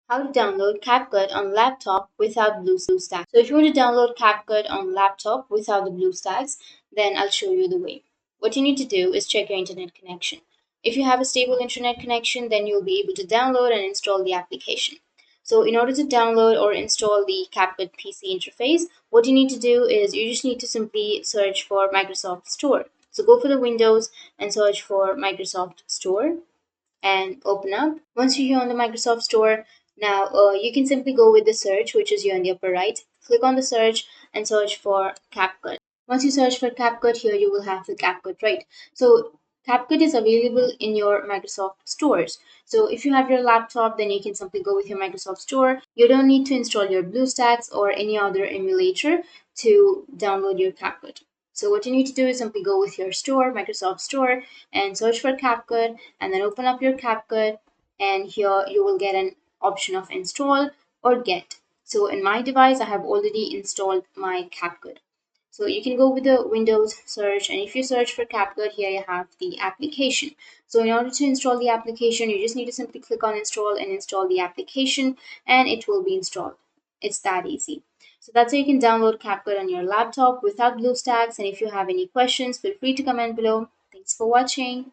How to download Capcut on laptop without Bluestacks. So if you want to download Capcut on laptop without the Bluestacks, then I'll show you the way. What you need to do is check your internet connection. If you have a stable internet connection, then you'll be able to download and install the application. So in order to download or install the Capcut PC interface, what you need to do is you just need to simply search for Microsoft Store. So go for the Windows and search for Microsoft Store and open up. Once you're here on the Microsoft Store, now you can simply go with the search, which is here on the upper right. Click on the search and search for CapCut. Once you search for CapCut, here you will have the CapCut, right? So CapCut is available in your Microsoft stores. So if you have your laptop, then you can simply go with your Microsoft Store. You don't need to install your BlueStacks or any other emulator to download your CapCut. So what you need to do is simply go with your store, Microsoft Store, and search for CapCut, and then open up your CapCut, and here you will get an option of install or get. So in my device, I have already installed my CapCut. So you can go with the Windows search, and if you search for CapCut, here you have the application. So in order to install the application, you just need to simply click on install and install the application, and it will be installed. It's that easy. So that's how you can download CapCut on your laptop without BlueStacks. And if you have any questions, feel free to comment below. Thanks for watching.